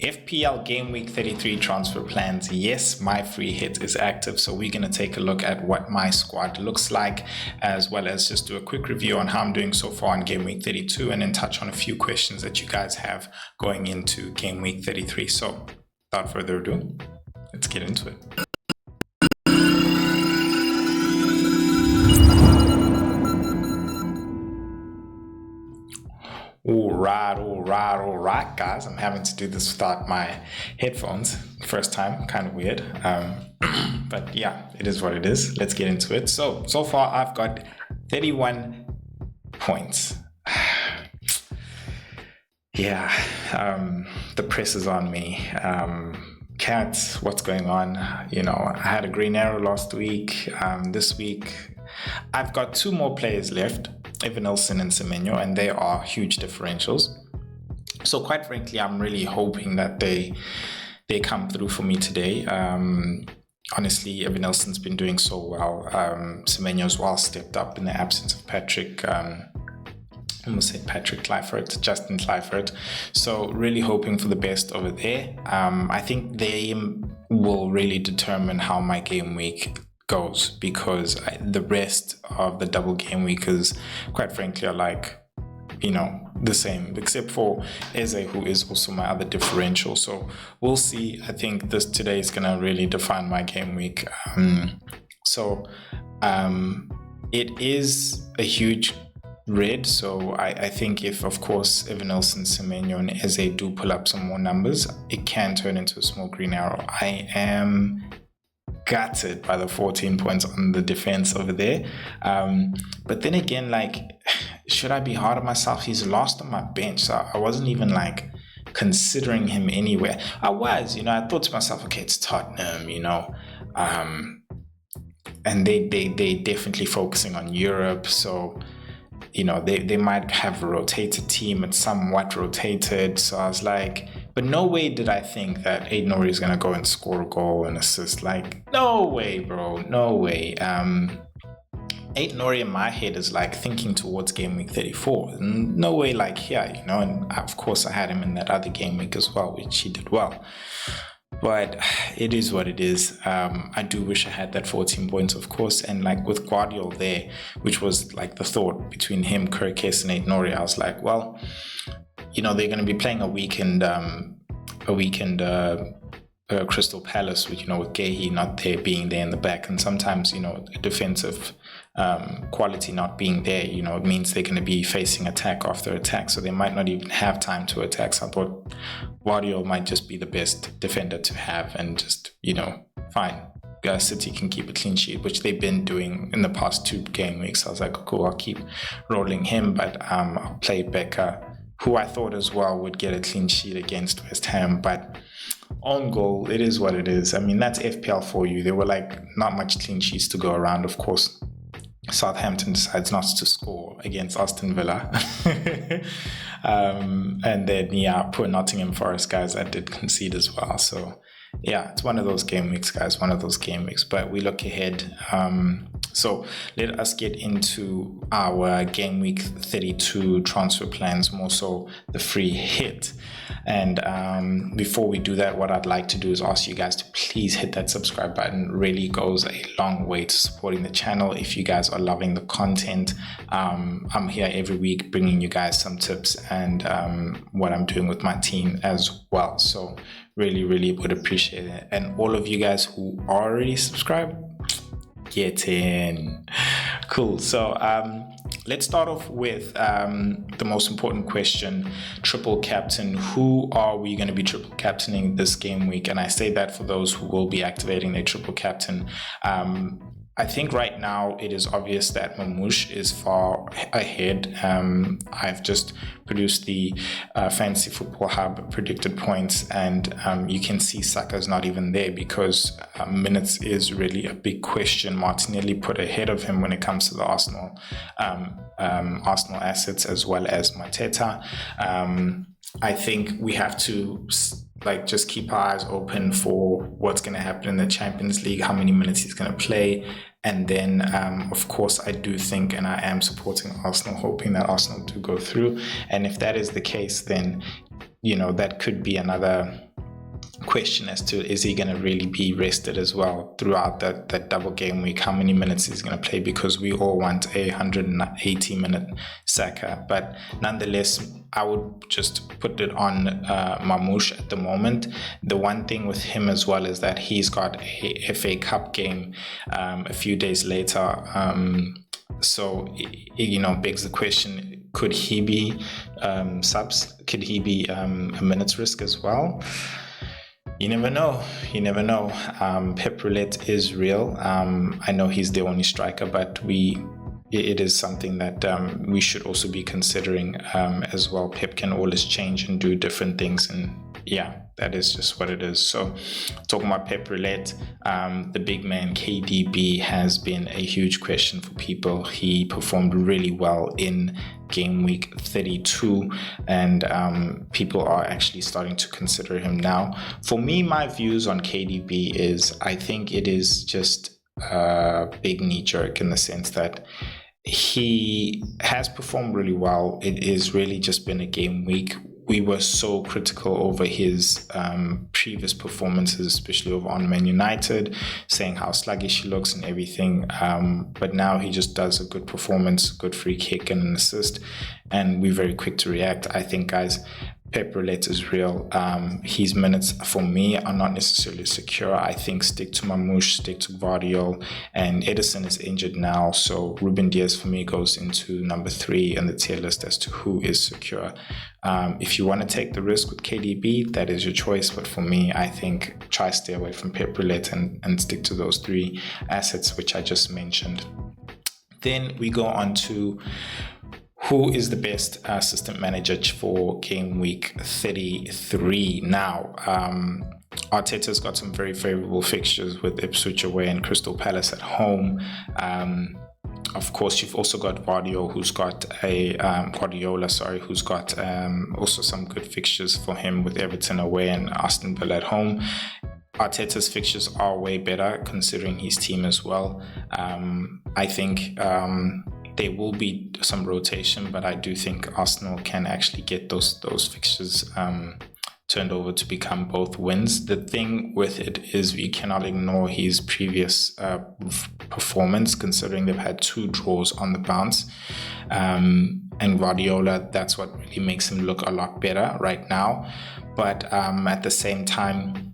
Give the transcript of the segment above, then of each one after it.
FPL Gameweek 33 transfer plans. Yes, my free hit is active, so we're going to take a look at what my squad looks like, as well as just do a quick review on how I'm doing so far in Gameweek 32, and then touch on a few questions that you guys have going into Gameweek 33. So without further ado, let's get into it. All right, guys. I'm having to do this without my headphones. First time, kind of weird. But yeah, it is what it is. Let's get into it. So far I've got 31 points. Yeah, the press is on me. Cats, what's going on? You know, I had a green arrow last week. This week, I've got two more players left, Evanilson and Semenyo, and they are huge differentials. So quite frankly, I'm really hoping that they come through for me today. Honestly, Evanilson's been doing so well. Semenyo's well stepped up in the absence of Patrick. I almost said Patrick Clifford, Justin Clifford. So really hoping for the best over there. I think they will really determine how my game week goes, because the rest of the double game weekers, quite frankly, are like, you know, the same, except for Eze, who is also my other differential. So we'll see. I think today is going to really define my game week. It is a huge red, so I think if, of course, Evanilson, Semenyo and Eze do pull up some more numbers, it can turn into a small green arrow. I am gutted by the 14 points on the defense over there, but then again, like, should I be hard on myself? He's lost on my bench, so I wasn't even like considering him anywhere. I was, you know, I thought to myself, okay, it's Tottenham, you know, and they definitely focusing on Europe, so you know, they might have a rotated team. It's somewhat rotated. So I was like, but no way did I think that Aït-Nouri is going to go and score a goal and assist. Like, no way, bro. No way. Aït-Nouri in my head is like thinking towards game week 34. No way like here, you know. And of course, I had him in that other game week as well, which he did well. But it is what it is. I do wish I had that 14 points, of course. And like with Guardiola there, which was like the thought between him, Kirkes, and Aït-Nouri, I was like, well, you know, they're going to be playing a weekend Crystal Palace, with, you know, with Gehi not there, being there in the back, and sometimes, you know, defensive quality not being there, you know, it means they're going to be facing attack after attack, so they might not even have time to attack. So I thought Guardiola might just be the best defender to have, and just, you know, fine, City can keep a clean sheet, which they've been doing in the past 2 game weeks. I was like, cool, I'll keep rolling him, but I'll play Becker, who I thought as well would get a clean sheet against West Ham, but on goal, it is what it is. I mean, that's FPL for you. There were like not much clean sheets to go around. Of course, Southampton decides not to score against Aston Villa. And then, yeah, poor Nottingham Forest, guys, I did concede as well. So yeah, it's one of those game weeks, guys, one of those game weeks, but we look ahead. So let us get into our game week 32 transfer plans, more so the free hit. And before we do that, what I'd like to do is ask you guys to please hit that subscribe button. It really goes a long way to supporting the channel. If you guys are loving the content, I'm here every week bringing you guys some tips and what I'm doing with my team as well. So really would appreciate it. And all of you guys who already subscribed, get in. Cool. So let's start off with the most important question: triple captain. Who are we going to be triple captaining this game week? And I say that for those who will be activating their triple captain. I think right now it is obvious that Mamouche is far ahead. I've just produced the Fantasy Football Hub predicted points, and you can see Saka's not even there because minutes is really a big question. Martinelli put ahead of him when it comes to the Arsenal assets, as well as Mateta. I think we have to just keep our eyes open for what's going to happen in the Champions League, how many minutes he's going to play. And then, of course, I do think, and I am supporting Arsenal, hoping that Arsenal do go through. And if that is the case, then, that could be another question as to, is he going to really be rested as well throughout that double game week? How many minutes he's going to play? Because we all want a 180-minute Saka. But nonetheless, I would just put it on Mamouche at the moment. The one thing with him as well is that he's got a FA Cup game a few days later. So, begs the question, could he be subs? Could he be a minutes risk as well? You never know. Pep Roulette is real. I know he's the only striker, but it is something that we should also be considering as well. Pep can always change and do different things, and yeah, that is just what it is. So talking about Pep Roulette, the big man KDB has been a huge question for people. He performed really well in game week 32, and people are actually starting to consider him now. For me, my views on KDB is, I think it is just a big knee jerk in the sense that he has performed really well. It is really just been a game week. We were so critical over his previous performances, especially over on Man United, saying how sluggish he looks and everything. But now he just does a good performance, good free kick and an assist, and we're very quick to react. I think, guys, Pep Roulette is real. His minutes for me are not necessarily secure. I think stick to Mamouche, stick to Guardiola, and Edison is injured now. So Ruben Diaz for me goes into number 3 in the tier list as to who is secure. If you want to take the risk with KDB, that is your choice. But for me, I think try stay away from Pep Roulette and stick to those 3 assets which I just mentioned. Then we go on to who is the best assistant manager for game week 33. Now, Arteta's got some very favorable fixtures with Ipswich away and Crystal Palace at home. Of course, you've also got Guardiola, who's got also some good fixtures for him with Everton away and Aston Villa at home. Arteta's fixtures are way better considering his team as well. I think there will be some rotation, but I do think Arsenal can actually get those fixtures turned over to become both wins. The thing with it is we cannot ignore his previous performance, considering they've had 2 draws on the bounce. And Guardiola, that's what really makes him look a lot better right now. But at the same time,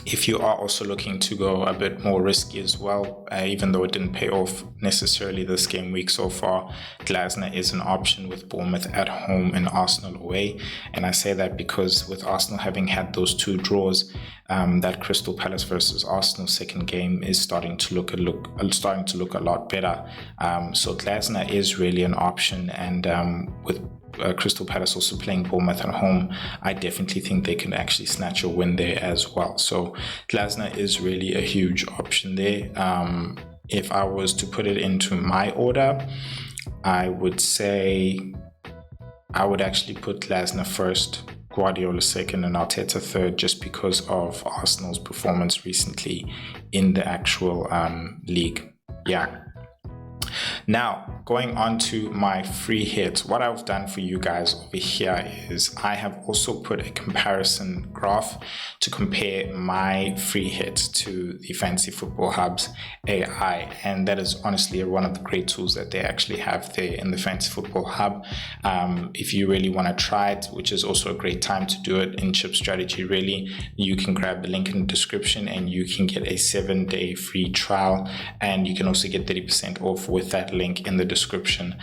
if you are also looking to go a bit more risky as well, even though it didn't pay off necessarily this game week so far, Glasner is an option with Bournemouth at home and Arsenal away. And I say that because with Arsenal having had those 2 draws, that Crystal Palace versus Arsenal second game is starting to look a lot better. So Glasner is really an option, and with Crystal Palace also playing Bournemouth at home, I definitely think they can actually snatch a win there as well. So Glasner is really a huge option there. If I was to put it into my order, I would say I would actually put Glasner first, Guardiola second, and Arteta third, just because of Arsenal's performance recently in the actual league. Yeah. Now, going on to my free hits, what I've done for you guys over here is I have also put a comparison graph to compare my free hits to the Fantasy Football Hub's AI, and that is honestly one of the great tools that they actually have there in the Fantasy Football Hub. If you really want to try it, which is also a great time to do it in Chip Strategy, really, you can grab the link in the description and you can get a 7-day free trial, and you can also get 30% off with that link in the description,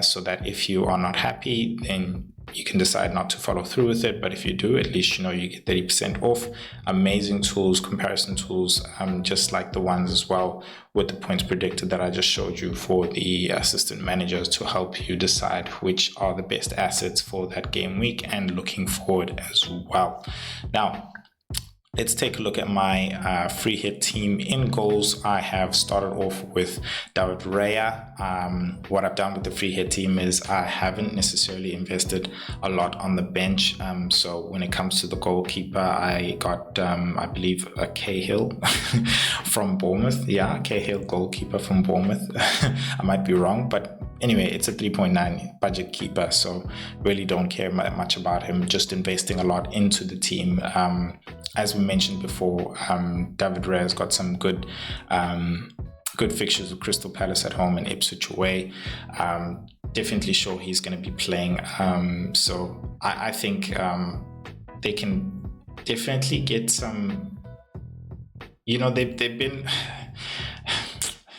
so that if you are not happy, then you can decide not to follow through with it. But if you do, at least you know you get 30% off. Amazing tools, comparison tools, just like the ones as well with the points predicted that I just showed you for the assistant managers, to help you decide which are the best assets for that game week and looking forward as well. Now, let's take a look at my free hit team. In goals, I have started off with David Raya. What I've done with the free hit team is I haven't necessarily invested a lot on the bench. So when it comes to the goalkeeper, I got, I believe, a Cahill from Bournemouth. Yeah, Cahill goalkeeper from Bournemouth. I might be wrong, but Anyway, it's a 3.9 budget keeper, so really don't care much about him. Just investing a lot into the team. As we mentioned before, David Raya's got some good fixtures with Crystal Palace at home and Ipswich away. Definitely sure he's going to be playing. So I think they can definitely get some. They've been.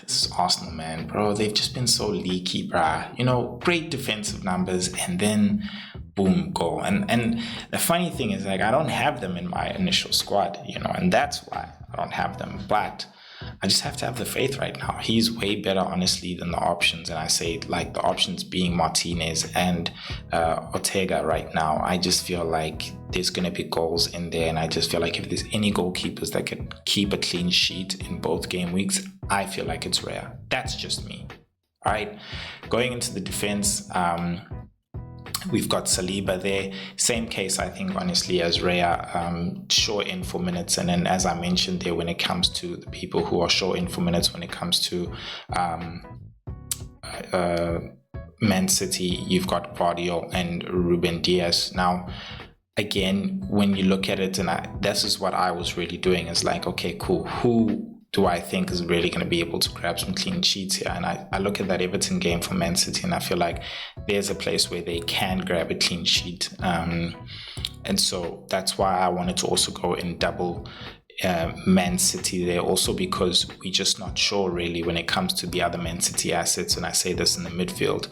This is Arsenal, man, bro. They've just been so leaky, bruh. Great defensive numbers, and then boom, goal. And the funny thing is, I don't have them in my initial squad, and that's why I don't have them. But I just have to have the faith right now. He's way better, honestly, than the options. And I say, the options being Martinez and Ortega right now. I just feel like there's going to be goals in there. And I just feel like if there's any goalkeepers that can keep a clean sheet in both game weeks, I feel like it's Raya. That's just me. All right. Going into the defense, we've got Saliba there. Same case, I think, honestly, as Raya, short in for minutes. And then, as I mentioned there, when it comes to the people who are short in for minutes, when it comes to Man City, you've got Guardiola and Ruben Diaz. Now, again, when you look at it, and this is what I was really doing, is like, okay, cool. Who do I think is really going to be able to grab some clean sheets here? And I look at that Everton game for Man City, and I feel like there's a place where they can grab a clean sheet. And so that's why I wanted to also go in double Man City there, also because we're just not sure really when it comes to the other Man City assets, and I say this in the midfield.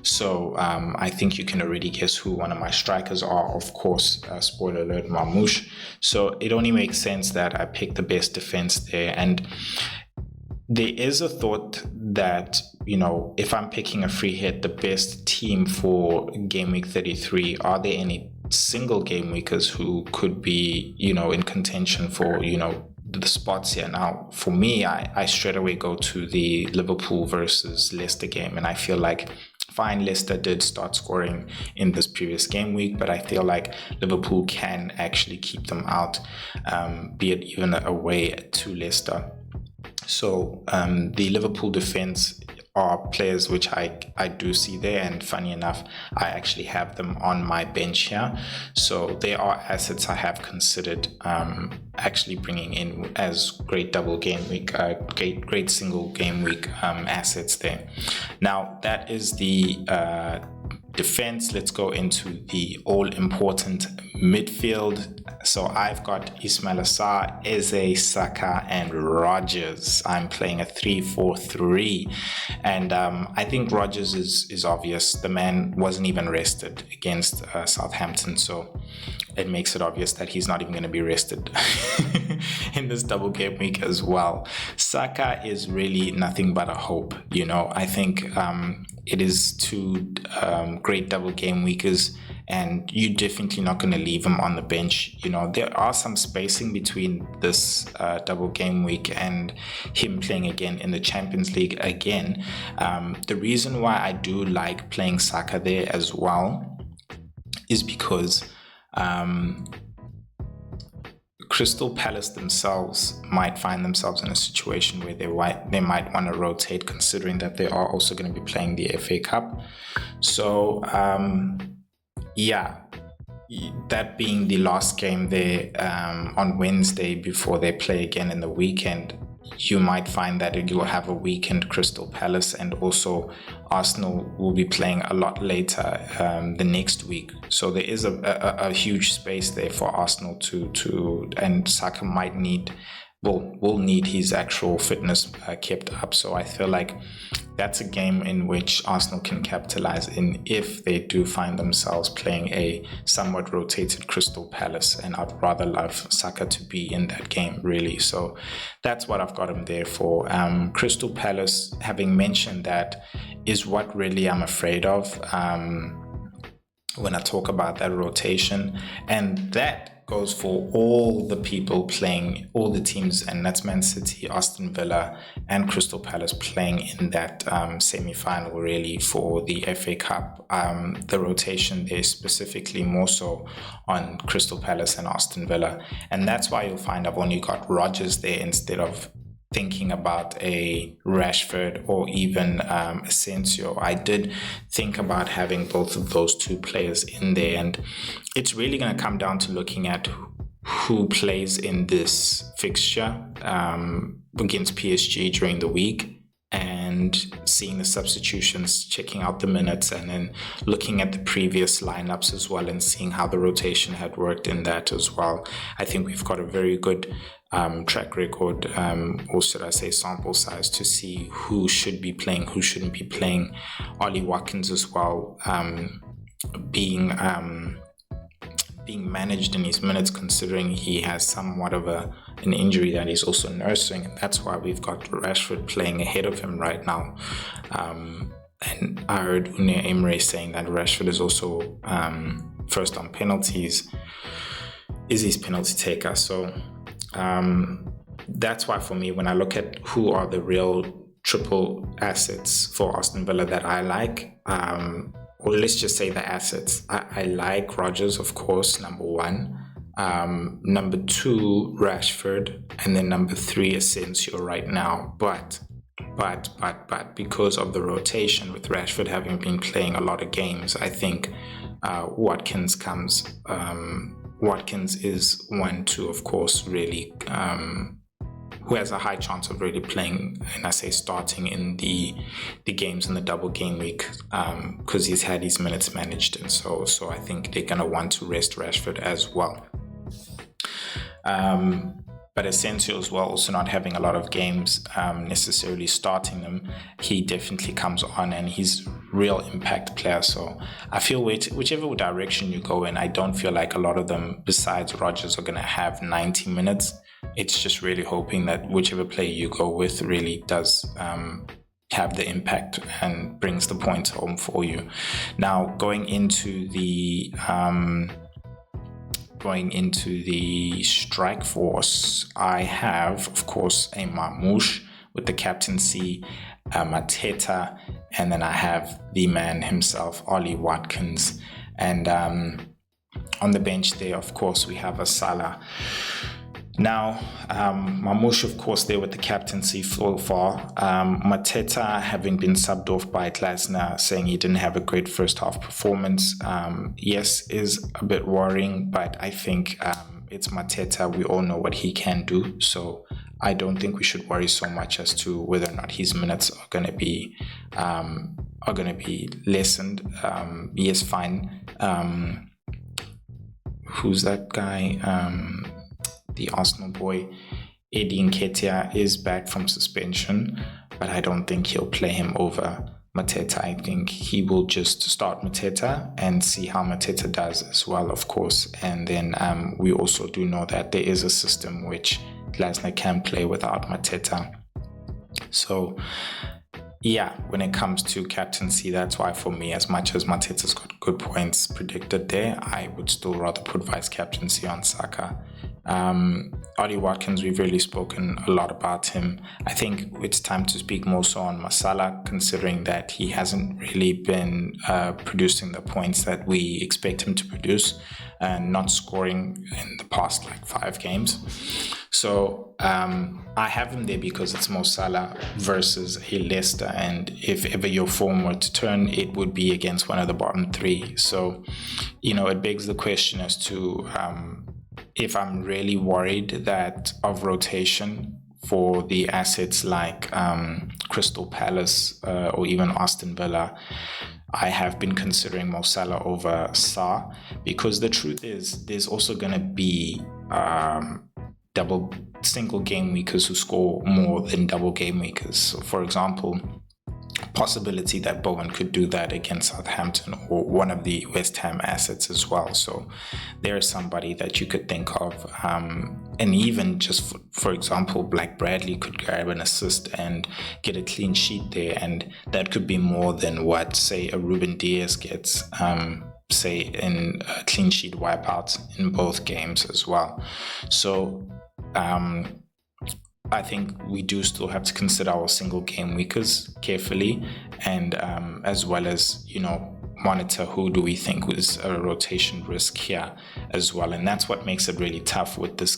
So I think you can already guess who one of my strikers are. Of course, spoiler alert, Marmoush. So it only makes sense that I pick the best defense there. And there is a thought that, if I'm picking a free hit, the best team for Gameweek 33, are there any single game weekers who could be, in contention for, the spots here? Now, for me, I straight away go to the Liverpool versus Leicester game, and I feel like fine, Leicester did start scoring in this previous game week, but I feel like Liverpool can actually keep them out, be it even away to Leicester. So the Liverpool defense are players which I do see there, and funny enough, I actually have them on my bench here. So they are assets I have considered actually bringing in as great double game week, great single game week assets there. Now that is the defense. Let's go into the all-important midfield. So I've got Ismail Assar, Eze, Saka, and Rodgers. I'm playing a 3-4-3, and I think Rodgers is obvious. The man wasn't even rested against Southampton, so it makes it obvious that he's not even going to be rested in this double game week as well. Saka is really nothing but a hope. I think it is two great double game weekers, and you're definitely not going to leave him on the bench. There are some spacing between this double game week and him playing again in the Champions League again. The reason why I do like playing Saka there as well is because Crystal Palace themselves might find themselves in a situation where they might want to rotate, considering that they are also going to be playing the FA Cup. So that being the last game there on Wednesday before they play again in the weekend, you might find that you'll have a weakened Crystal Palace, and also Arsenal will be playing a lot later the next week. So there is a huge space there for Arsenal to and Saka will need his actual fitness kept up. So I feel like that's a game in which Arsenal can capitalize in if they do find themselves playing a somewhat rotated Crystal Palace, and I'd rather love Saka to be in that game, really. So that's what I've got him there for. Crystal Palace, having mentioned that, is what really I'm afraid of when I talk about that rotation, and that goes for all the people playing, all the teams, and that's Man City, Aston Villa, and Crystal Palace playing in that semi-final, really, for the FA Cup. The rotation there specifically more so on Crystal Palace and Aston Villa, and that's why you'll find I've only got Rodgers there instead of thinking about a Rashford or even Asensio. I did think about having both of those two players in there, and it's really going to come down to looking at who plays in this fixture against PSG during the week, and seeing the substitutions, checking out the minutes, and then looking at the previous lineups as well and seeing how the rotation had worked in that as well. I think we've got a very good track record, or should I say sample size, to see who should be playing, who shouldn't be playing. Ollie Watkins as well, being managed in his minutes, considering he has somewhat of an injury that he's also nursing, and that's why we've got Rashford playing ahead of him right now. And I heard Unai Emery saying that Rashford is also first on penalties, is his penalty taker. So that's why for me, when I look at who are the real triple assets for Aston Villa that I like, or let's just say the assets. I like Rodgers, of course, number one. Number two, Rashford. And then number three, Asensio right now. But because of the rotation, with Rashford having been playing a lot of games, I think Watkins comes. Watkins is one to, of course, really... who has a high chance of really playing, and I say starting in the games in the double game week, because he's had his minutes managed, and so I think they're gonna want to rest Rashford as well. But Asensio as well, also not having a lot of games necessarily starting them, he definitely comes on and he's real impact player. So I feel whichever direction you go in, I don't feel like a lot of them besides Rodgers are gonna have 90 minutes. It's just really hoping that whichever player you go with really does have the impact and brings the points home for you. Now, going into the strike force, I have, of course, a Marmoush with the captaincy, Mateta, and then I have the man himself, Ollie Watkins. And on the bench there, of course, we have a Salah. Now, Marmoush, of course, there with the captaincy so far. Mateta having been subbed off by Glasner, saying he didn't have a great first half performance. Yes, is a bit worrying, but I think it's Mateta. We all know what he can do. So I don't think we should worry so much as to whether or not his minutes are going to be lessened. Yes, fine. Who's that guy? The Arsenal boy, Eddie Nketiah, is back from suspension, but I don't think he'll play him over Mateta. I think he will just start Mateta and see how Mateta does as well, of course. And then we also do know that there is a system which Glasner can play without Mateta. So yeah, when it comes to captaincy, that's why for me, as much as Mateta's got good points predicted there, I would still rather put vice captaincy on Saka. Ollie Watkins, we've really spoken a lot about him. I think it's time to speak more so on Masala, considering that he hasn't really been producing the points that we expect him to produce, and not scoring in the past 5 games. So I have him there because it's Mo Salah versus a Leicester, and if ever your form were to turn, it would be against one of the bottom 3. So, it begs the question as to if I'm really worried that of rotation for the assets like Crystal Palace or even Aston Villa, I have been considering Mo Salah over Sa, because the truth is there's also going to be double single game weekers who score more than double game weekers. So for example, possibility that Bowen could do that against Southampton or one of the West Ham assets as well. So there's somebody that you could think of, and even just for example, Black Bradley could grab an assist and get a clean sheet there, and that could be more than what, say, a Ruben Diaz gets, say, in a clean sheet wipeouts in both games as well. So I think we do still have to consider our single game weekers carefully, and as well as, monitor who do we think was a rotation risk here as well. And that's what makes it really tough with this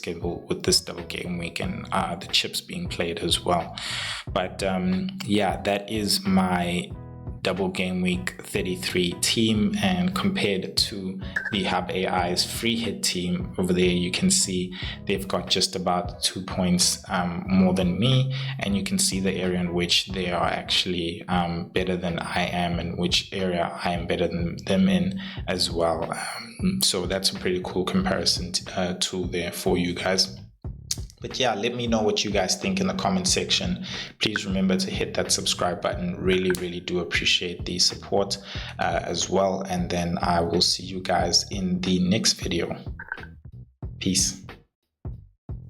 double game week and the chips being played as well. But yeah, that is my double game week 33 team, and compared to the Hub AI's free hit team over there, you can see they've got just about 2 points more than me, and you can see the area in which they are actually better than I am, and which area I am better than them in as well. So that's a pretty cool comparison tool there for you guys. But yeah, let me know what you guys think in the comment section. Please remember to hit that subscribe button. Really do appreciate the support as well. And then I will see you guys in the next video. Peace.